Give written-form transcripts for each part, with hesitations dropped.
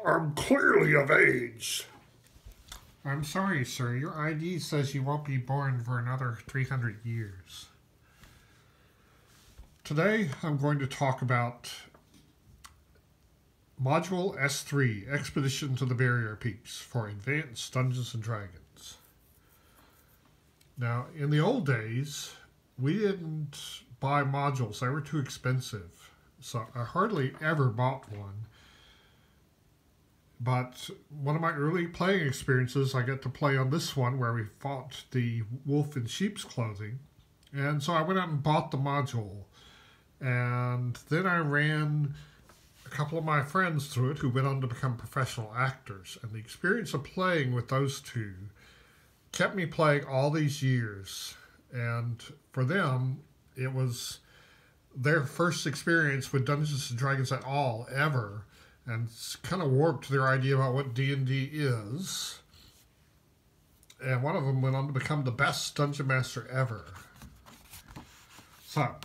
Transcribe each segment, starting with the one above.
I'm clearly of age. I'm sorry, sir. Your ID says you won't be born for another 300 years. Today, I'm going to talk about Module S3, Expedition to the Barrier Peaks for Advanced Dungeons & Dragons. Now, in the old days, we didn't buy modules. They were too expensive. So I hardly ever bought one. But one of my early playing experiences, I got to play on this one where we fought the wolf in sheep's clothing. And so I went out and bought the module. And then I ran a couple of my friends through it who went on to become professional actors. And the experience of playing with those two kept me playing all these years. And for them, it was their first experience with Dungeons & Dragons at all, ever. And it's kind of warped their idea about what D&D is. And one of them went on to become the best dungeon master ever. So,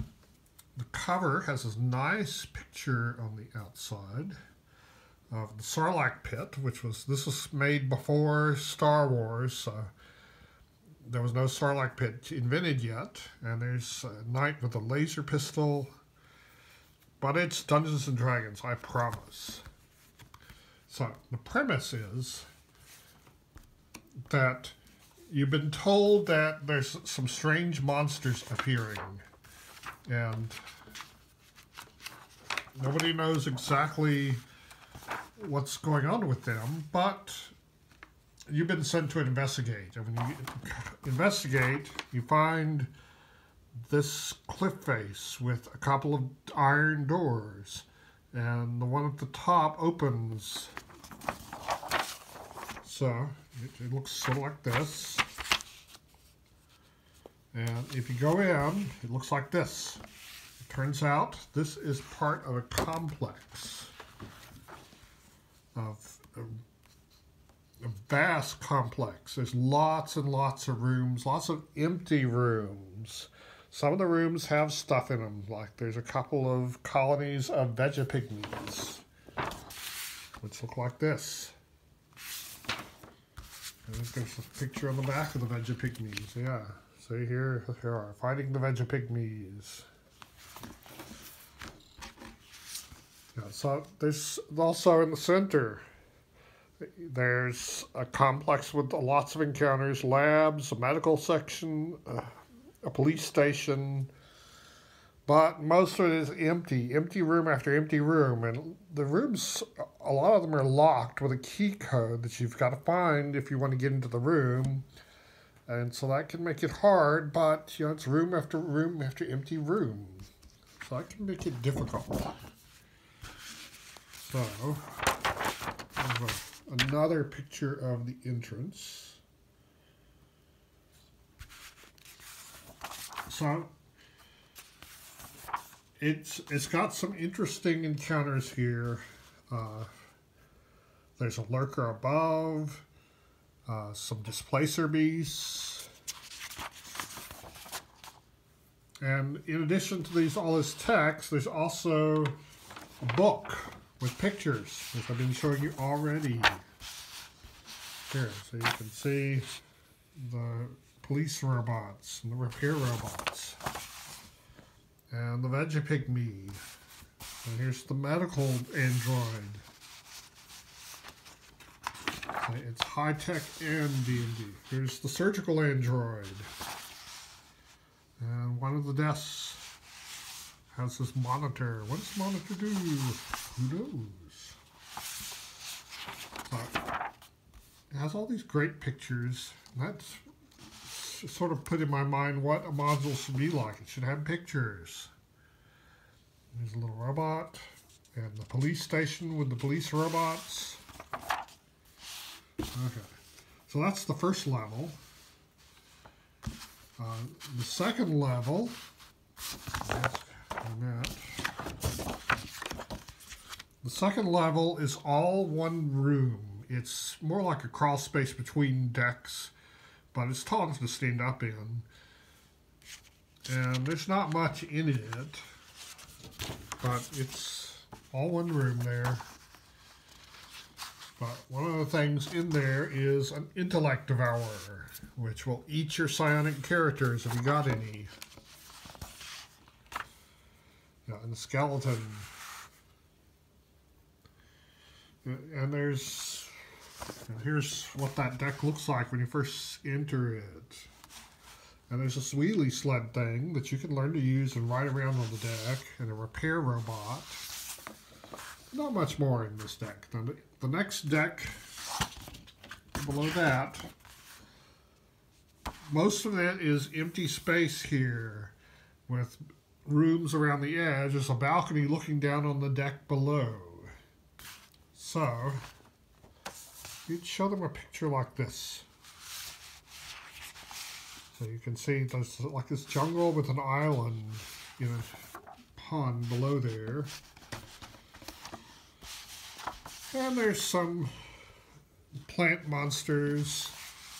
the cover has this nice picture on the outside of the Sarlacc pit, this was made before Star Wars. There was no Sarlacc pit invented yet, and there's a knight with a laser pistol. But it's Dungeons & Dragons, I promise. So, the premise is that you've been told that there's some strange monsters appearing. And nobody knows exactly what's going on with them, but you've been sent to investigate. And when you investigate, you find this cliff face with a couple of iron doors, and the one at the top opens. So it looks sort of like this, and if you go in, it looks like this. It turns out this is part of a complex of a vast complex. There's lots and lots of rooms, lots of empty rooms. Some of the rooms have stuff in them, like there's a couple of colonies of vegapygmies, which look like this. And there's a picture on the back of the vegapygmies, yeah. See here are, fighting the vegapygmies. Yeah, so there's also in the center, there's a complex with lots of encounters, labs, a medical section, a police station, but most of it is empty room after empty room, and the rooms, a lot of them are locked with a key code that you've got to find if you want to get into the room, and so that can make it hard, but you know, it's room after empty room, so that can make it difficult. So, another picture of the entrance. So, it's got some interesting encounters here. There's a lurker above, some displacer beasts, and in addition to all this text, there's also a book with pictures, which I've been showing you already. Here, so you can see the police robots and the repair robots and the vegapygmy. And here's the medical android. It's high-tech and D&D. Here's the surgical android. And one of the desks has this monitor. What does the monitor do? Who knows? But it has all these great pictures. That's sort of put in my mind what a module should be like. It should have pictures. There's a little robot, and the police station with the police robots. Okay, so that's the first level. The second level, the second level is all one room. It's more like a crawl space between decks, but it's tall enough to stand up in. And there's not much in it, but it's all one room there. But one of the things in there is an intellect devourer, which will eat your psionic characters if you got any. Yeah, and the skeleton. And here's what that deck looks like when you first enter it. And there's this wheelie sled thing that you can learn to use and ride around on the deck, and a repair robot. Not much more in this deck. Now, the next deck below that, most of it is empty space here with rooms around the edge. There's a balcony looking down on the deck below. So, you'd show them a picture like this. So you can see there's like this jungle with an island in a pond below there. And there's some plant monsters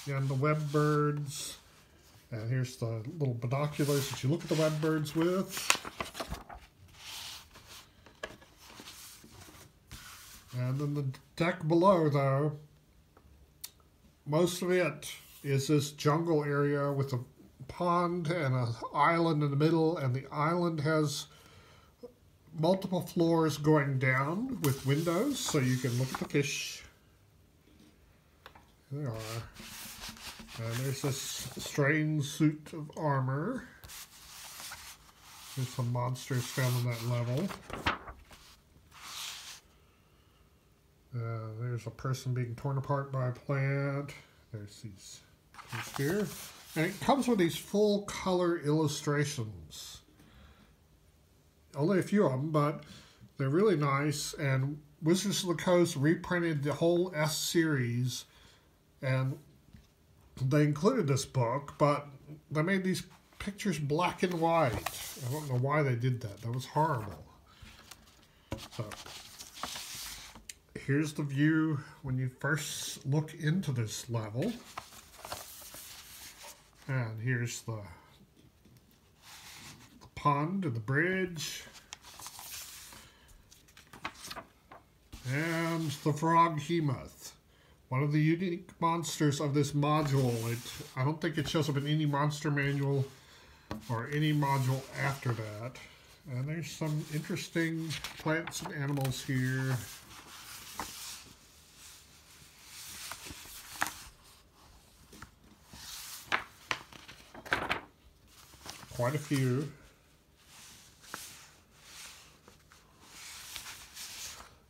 and the web birds. And here's the little binoculars that you look at the web birds with. And then the deck below, though, most of it is this jungle area with a pond and an island in the middle, and the island has multiple floors going down with windows, so you can look at the fish. There they are. And there's this strange suit of armor. There's some monsters found on that level. There's a person being torn apart by a plant. There's these here. And it comes with these full color illustrations. Only a few of them, but they're really nice. And Wizards of the Coast reprinted the whole S series, and they included this book, but they made these pictures black and white. I don't know why they did that. That was horrible. So here's the view when you first look into this level. And here's the pond and the bridge. And the frog hemoth. One of the unique monsters of this module. I don't think it shows up in any monster manual or any module after that. And there's some interesting plants and animals here. Quite a few.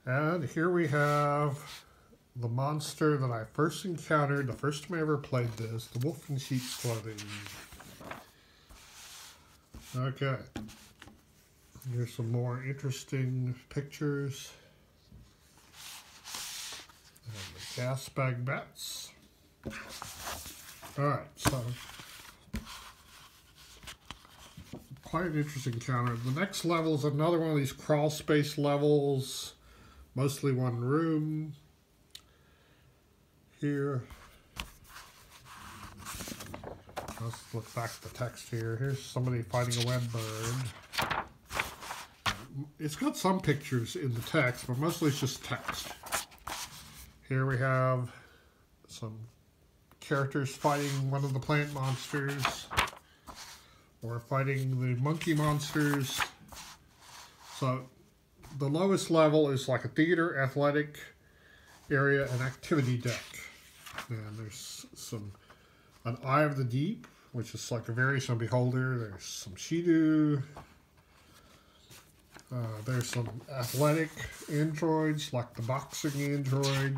And here we have the monster that I first encountered the first time I ever played this, the wolf in sheep's clothing. Okay. Here's some more interesting pictures. And the gas bag bats. Alright, so quite an interesting encounter. The next level is another one of these crawl space levels, mostly one room. Here, let's look back at the text here. Here's somebody fighting a web bird. It's got some pictures in the text, but mostly it's just text. Here we have some characters fighting one of the plant monsters, or fighting the monkey monsters. So the lowest level is like a theater, athletic area, and activity deck. And there's an Eye of the Deep, which is like a variation of Beholder. There's some Shidu. There's some athletic androids, like the boxing android,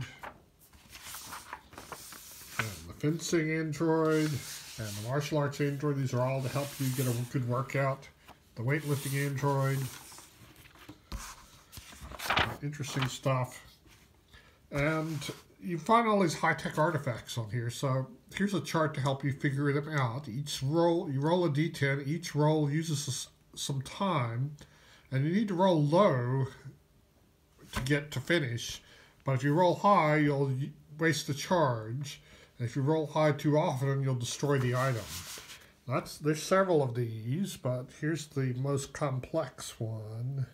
and the fencing android, and the martial arts android. These are all to help you get a good workout. The weightlifting android. Interesting stuff. And you find all these high-tech artifacts on here. So here's a chart to help you figure them out. Each roll, you roll a d10. Each roll uses some time. And you need to roll low to get to finish. But if you roll high, you'll waste the charge. And if you roll high too often, you'll destroy the item. There's several of these, but here's the most complex one,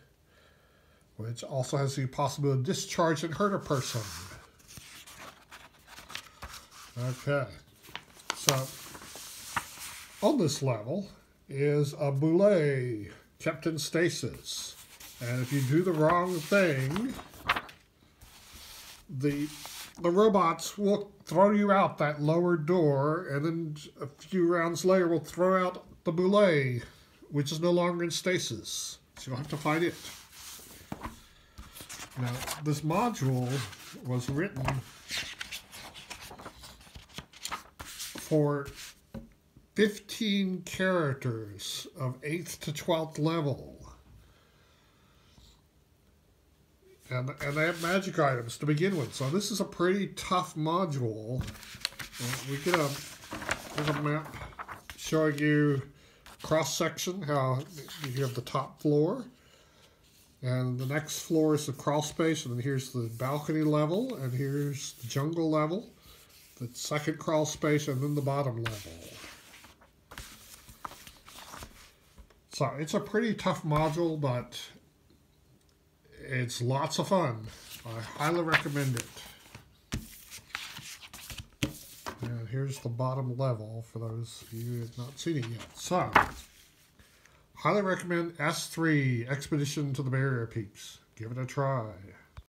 which also has the possibility to discharge and hurt a person. Okay. So, on this level is a boulet kept in stasis. And if you do the wrong thing, the robots will throw you out that lower door, and then a few rounds later will throw out the boulet, which is no longer in stasis. So you'll have to fight it. Now, this module was written for 15 characters of 8th to 12th level. And they have magic items to begin with. So this is a pretty tough module. We get there's a map showing you cross-section, how you have the top floor. And the next floor is the crawl space, and then here's the balcony level, and here's the jungle level, the second crawl space, and then the bottom level. So it's a pretty tough module, but it's lots of fun. I highly recommend it. And here's the bottom level for those of you who have not seen it yet. So, highly recommend S3, Expedition to the Barrier Peaks. Give it a try.